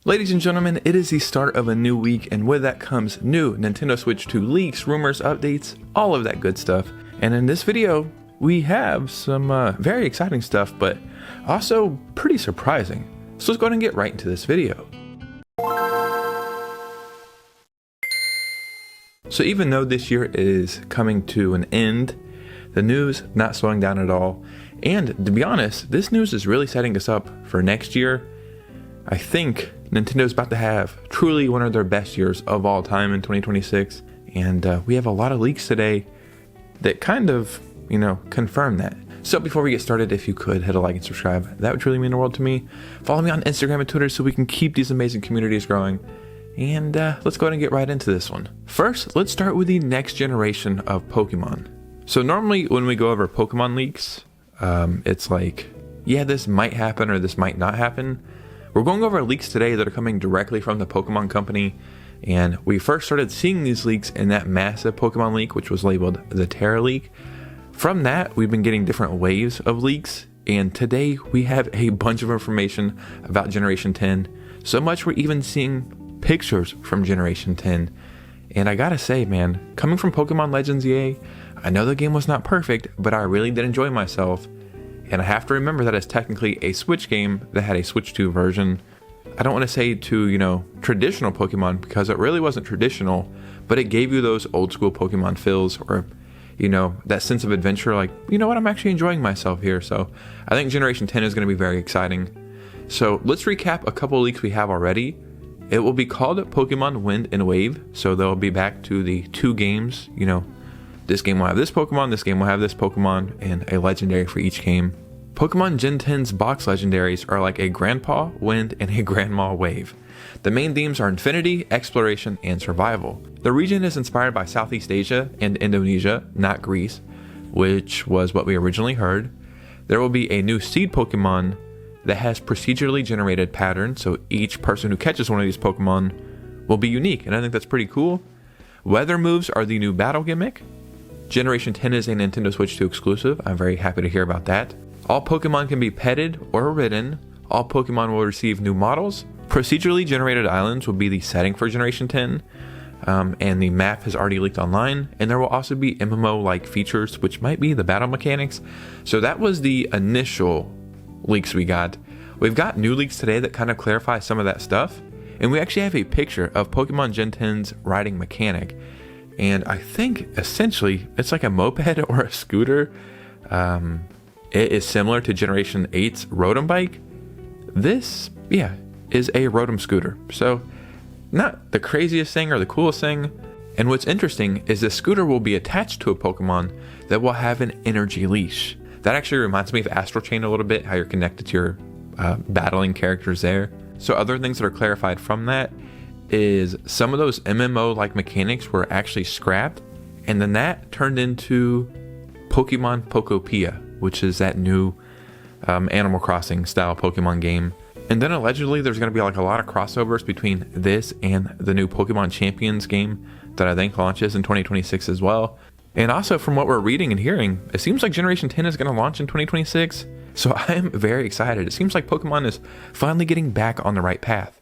Ladies and gentlemen, it is the start of a new week, and with that comes new Nintendo Switch 2 leaks, rumors, updates, all of that good stuff. And in this video, we have some very exciting stuff, but also pretty surprising. So let's go ahead and get right into this video. So even though this year is coming to an end, the news not slowing down at all. And to be honest, this news is really setting us up for next year. I think Nintendo's about to have truly one of their best years of all time in 2026. And we have a lot of leaks today that kind of, confirm that. So before we get started, if you could hit a like and subscribe, that would truly mean the world to me. Follow me on Instagram and Twitter so we can keep these amazing communities growing. And let's go ahead and get right into this one. First, let's start with the next generation of Pokemon. So normally when we go over Pokemon leaks, it's like, yeah, this might happen or this might not happen. We're going over leaks today that are coming directly from the Pokemon company, and we first started seeing these leaks in that massive Pokemon leak, which was labeled the Terra leak. From that, we've been getting different waves of leaks, and today we have a bunch of information about Generation 10, so much we're even seeing pictures from Generation 10. And I gotta say, man, coming from Pokemon Legends EA, I know the game was not perfect, but I really did enjoy myself. And I have to remember that it's technically a Switch game that had a Switch 2 version. I don't want to say to, traditional Pokemon, because it really wasn't traditional, but it gave you those old school Pokemon feels, or, that sense of adventure, like, I'm actually enjoying myself here. So I think Generation 10 is going to be very exciting. So let's recap a couple leaks we have already. It will be called Pokemon Wind and Wave, so they'll be back to the two games, This game will have this Pokemon, this game will have this Pokemon, and a legendary for each game. Pokemon Gen 10's box legendaries are like a Grandpa, Wind, and a Grandma Wave. The main themes are infinity, exploration, and survival. The region is inspired by Southeast Asia and Indonesia, not Greece, which was what we originally heard. There will be a new seed Pokemon that has procedurally generated patterns, so each person who catches one of these Pokemon will be unique, and I think that's pretty cool. Weather moves are the new battle gimmick. Generation 10 is a Nintendo Switch 2 exclusive. I'm very happy to hear about that. All Pokemon can be petted or ridden. All Pokemon will receive new models. Procedurally generated islands will be the setting for Generation 10. And the map has already leaked online. And there will also be MMO-like features, which might be the battle mechanics. So that was the initial leaks we got. We've got new leaks today that kind of clarify some of that stuff. And we actually have a picture of Pokemon Gen 10's riding mechanic. And I think essentially it's like a moped or a scooter. It is similar to Generation 8's Rotom bike. This, is a Rotom scooter. So not the craziest thing or the coolest thing. And what's interesting is this scooter will be attached to a Pokemon that will have an energy leash. That actually reminds me of Astral Chain a little bit, how you're connected to your battling characters there. So other things that are clarified from that is some of those MMO-like mechanics were actually scrapped, and then that turned into Pokemon Pokopia, which is that new Animal Crossing style Pokemon game. And then allegedly there's going to be like a lot of crossovers between this and the new Pokemon Champions game that I think launches in 2026 as well. And also from what we're reading and hearing, it seems like Generation 10 is going to launch in 2026. So I am very excited. It seems like Pokemon is finally getting back on the right path.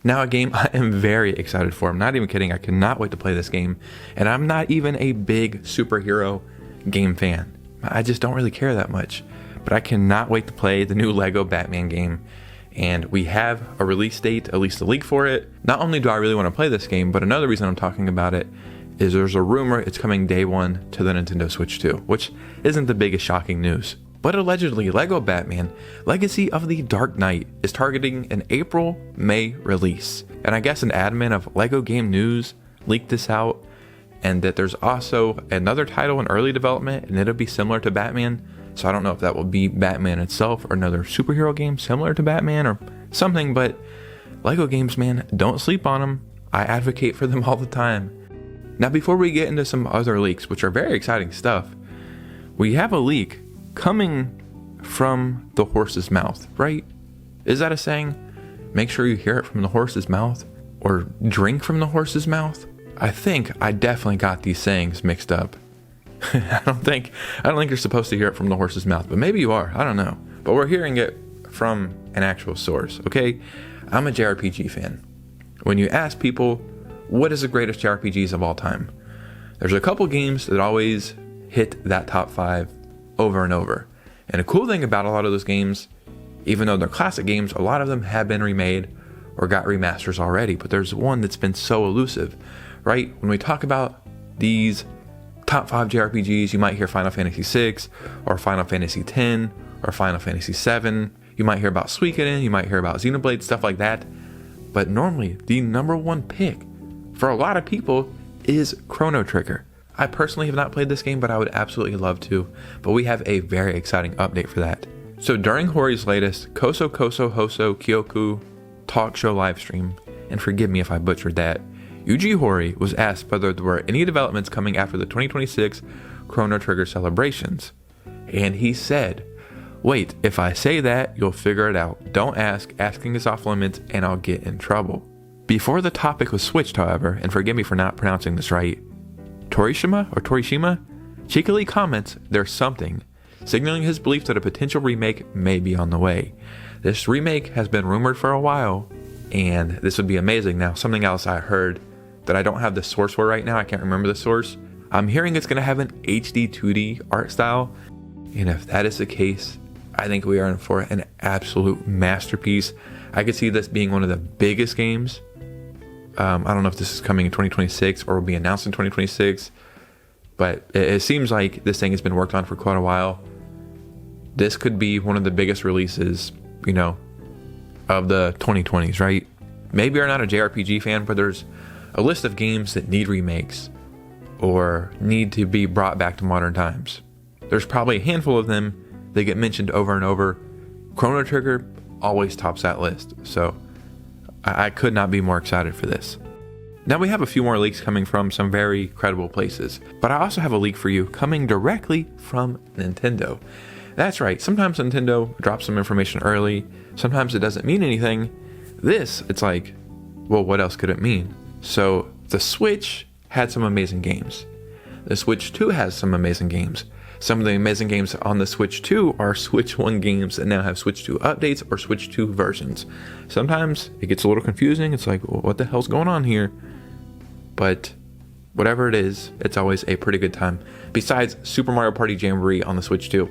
Now a game I am very excited for. I'm not even kidding. I cannot wait to play this game. And I'm not even a big superhero game fan. I just don't really care that much. But I cannot wait to play the new Lego Batman game. And we have a release date, at least a leak for it. Not only do I really want to play this game, but another reason I'm talking about it is there's a rumor it's coming day one to the Nintendo Switch 2, which isn't the biggest shocking news. But allegedly, Lego Batman Legacy of the Dark Knight is targeting an April-May release. And I guess an admin of Lego Game News leaked this out, and that there's also another title in early development, and it'll be similar to Batman. So I don't know if that will be Batman itself or another superhero game similar to Batman or something, but Lego games, man, don't sleep on them. I advocate for them all the time. Now, before we get into some other leaks, which are very exciting stuff, we have a leak coming from the horse's mouth, right? Is that a saying? Make sure you hear it from the horse's mouth, or drink from the horse's mouth. I think I definitely got these sayings mixed up. I don't think you're supposed to hear it from the horse's mouth, but maybe you are. I don't know. But we're hearing it from an actual source, okay? I'm a JRPG fan. When you ask people, what is the greatest JRPGs of all time? There's a couple games that always hit that top 5 over and over. And the cool thing about a lot of those games, even though they're classic games, a lot of them have been remade or got remasters already, but there's one that's been so elusive, right? When we talk about these top 5 JRPGs, you might hear Final Fantasy VI or Final Fantasy X or Final Fantasy VII. You might hear about Suikoden, you might hear about Xenoblade, stuff like that. But normally, the number one pick for a lot of people is Chrono Trigger. I personally have not played this game, but I would absolutely love to. But we have a very exciting update for that. So during Hori's latest Koso Koso Hoso Kyoku talk show livestream, and forgive me if I butchered that, Yuji Horii was asked whether there were any developments coming after the 2026 Chrono Trigger celebrations. And he said, "Wait, if I say that, you'll figure it out. Don't ask, asking is off limits and I'll get in trouble." Before the topic was switched, however, and forgive me for not pronouncing this right, Torishima cheekily comments there's something, signaling his belief that a potential remake may be on the way. This remake has been rumored for a while, and this would be amazing. Now, something else I heard that I don't have the source for right now, I can't remember the source. I'm hearing it's going to have an HD 2D art style, and if that is the case, I think we are in for an absolute masterpiece. I could see this being one of the biggest games. I don't know if this is coming in 2026 or will be announced in 2026, but it seems like this thing has been worked on for quite a while. This could be one of the biggest releases, you know, of the 2020s, right? Maybe you're not a JRPG fan, but there's a list of games that need remakes or need to be brought back to modern times. There's probably a handful of them that get mentioned over and over. Chrono Trigger always tops that list, so I could not be more excited for this. Now we have a few more leaks coming from some very credible places, but I also have a leak for you coming directly from Nintendo. That's right, sometimes Nintendo drops some information early, sometimes it doesn't mean anything. This, it's like, well, what else could it mean? So the Switch had some amazing games. The Switch 2 has some amazing games. Some of the amazing games on the Switch 2 are Switch 1 games that now have Switch 2 updates or Switch 2 versions. Sometimes it gets a little confusing. It's like, well, what the hell's going on here? But whatever it is, it's always a pretty good time. Besides Super Mario Party Jamboree on the Switch 2.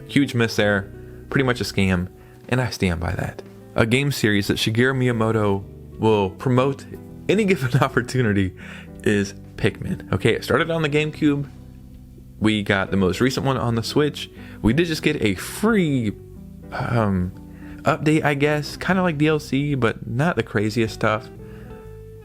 Huge miss there. Pretty much a scam. And I stand by that. A game series that Shigeru Miyamoto will promote any given opportunity is Pikmin. Okay, it started on the GameCube. We got the most recent one on the Switch. We did just get a free update, I guess. Kind of like DLC, but not the craziest stuff.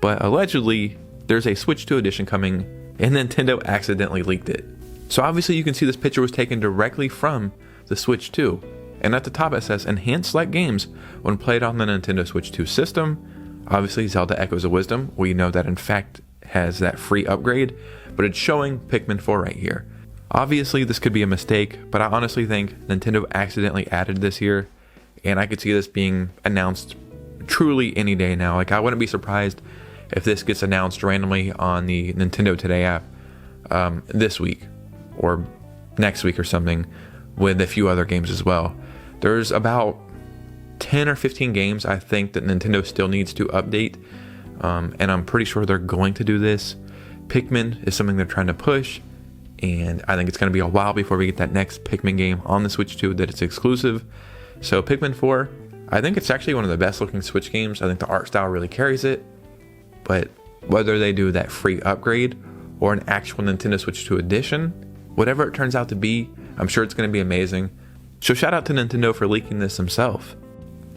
But allegedly, there's a Switch 2 edition coming, and Nintendo accidentally leaked it. So obviously you can see this picture was taken directly from the Switch 2. And at the top it says, enhance select games when played on the Nintendo Switch 2 system. Obviously Zelda Echoes of Wisdom, we know that in fact has that free upgrade, but it's showing Pikmin 4 right here. Obviously this could be a mistake, but I honestly think Nintendo accidentally added this here, and I could see this being announced truly any day now. Like, I wouldn't be surprised if this gets announced randomly on the Nintendo Today app this week or next week or something, with a few other games as well. There's about 10 or 15 games I think that Nintendo still needs to update, and I'm pretty sure they're going to do this. Pikmin is something they're trying to push, and I think it's going to be a while before we get that next Pikmin game on the Switch 2 that it's exclusive. So Pikmin 4, I think it's actually one of the best looking Switch games. I think the art style really carries it, but whether they do that free upgrade or an actual Nintendo Switch 2 edition, whatever it turns out to be, I'm sure it's going to be amazing. So shout out to Nintendo for leaking this themselves.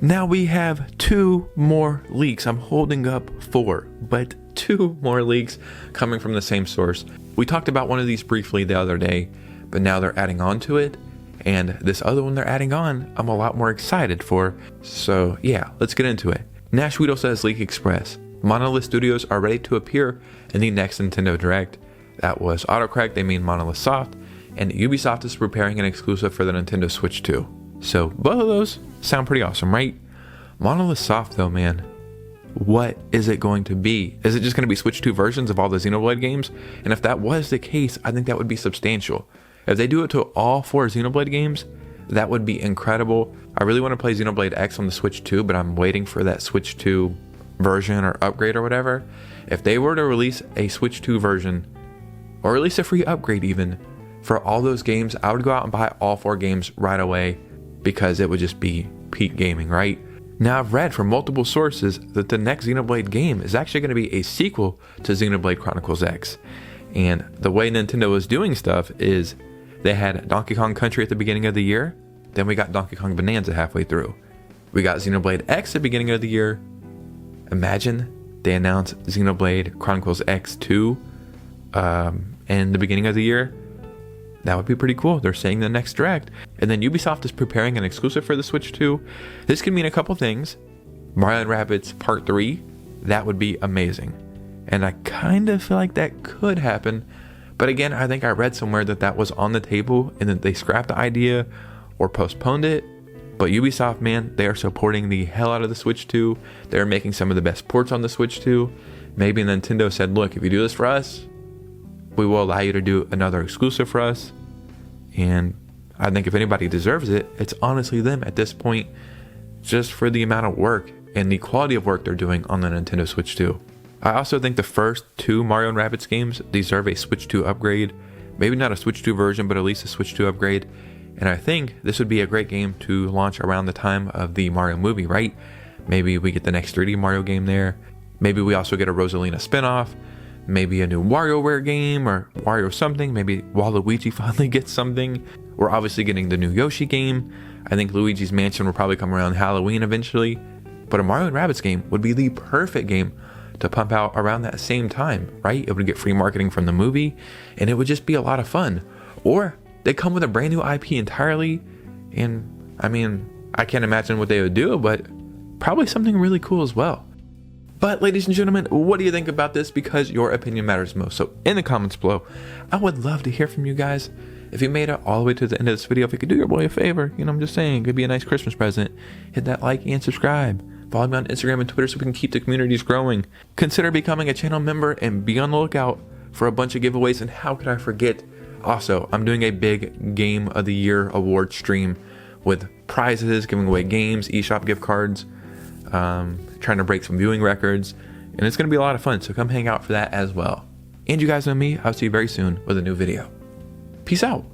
Now we have 2 more leaks. I'm holding up 4, but 2 more leaks coming from the same source. We talked about one of these briefly the other day, but now they're adding on to it. And this other one they're adding on, I'm a lot more excited for. So yeah, let's get into it. Nash Weedle says Leak Express. Monolith Studios are ready to appear in the next Nintendo Direct. That was autocorrect, they mean Monolith Soft. And Ubisoft is preparing an exclusive for the Nintendo Switch 2. So both of those sound pretty awesome, right? Monolith Soft though, man. What is it going to be? Is it just going to be Switch 2 versions of all the Xenoblade games? And if that was the case, I think that would be substantial. If they do it to all 4 Xenoblade games, that would be incredible. I really want to play Xenoblade X on the Switch 2, but I'm waiting for that Switch 2 version or upgrade or whatever. If they were to release a Switch 2 version, or release a free upgrade even, for all those games, I would go out and buy all 4 games right away, because it would just be peak gaming, right? Now, I've read from multiple sources that the next Xenoblade game is actually going to be a sequel to Xenoblade Chronicles X. And the way Nintendo is doing stuff is they had Donkey Kong Country at the beginning of the year, then we got Donkey Kong Bonanza halfway through. We got Xenoblade X at the beginning of the year. Imagine they announced Xenoblade Chronicles X2 in the beginning of the year. That would be pretty cool. They're saying the next direct. And then Ubisoft is preparing an exclusive for the Switch 2. This could mean a couple things. Mario & Rabbids Part 3, that would be amazing. And I kind of feel like that could happen. But again, I think I read somewhere that that was on the table and that they scrapped the idea or postponed it. But Ubisoft, man, they are supporting the hell out of the Switch 2. They're making some of the best ports on the Switch 2. Maybe Nintendo said, look, if you do this for us, we will allow you to do another exclusive for us. And I think if anybody deserves it, it's honestly them at this point, just for the amount of work and the quality of work they're doing on the Nintendo Switch 2. I also think the first 2 Mario & Rabbids games deserve a Switch 2 upgrade. Maybe not a Switch 2 version, but at least a Switch 2 upgrade. And I think this would be a great game to launch around the time of the Mario movie, right? Maybe we get the next 3D Mario game there. Maybe we also get a Rosalina spinoff. Maybe a new WarioWare game or Wario something. Maybe Waluigi finally gets something. We're obviously getting the new Yoshi game. I think Luigi's Mansion will probably come around Halloween eventually. But a Mario & Rabbids game would be the perfect game to pump out around that same time, right? It would get free marketing from the movie, and it would just be a lot of fun. Or they come with a brand new IP entirely, and I mean, I can't imagine what they would do, but probably something really cool as well. But ladies and gentlemen, what do you think about this? Because your opinion matters most. So in the comments below, I would love to hear from you guys. If you made it all the way to the end of this video, if you could do your boy a favor, I'm just saying, it could be a nice Christmas present. Hit that like and subscribe. Follow me on Instagram and Twitter so we can keep the communities growing. Consider becoming a channel member and be on the lookout for a bunch of giveaways. And how could I forget? Also, I'm doing a big Game of the Year award stream with prizes, giving away games, eShop gift cards, trying to break some viewing records, and it's going to be a lot of fun, so come hang out for that as well. And you guys know me, I'll see you very soon with a new video. Peace out.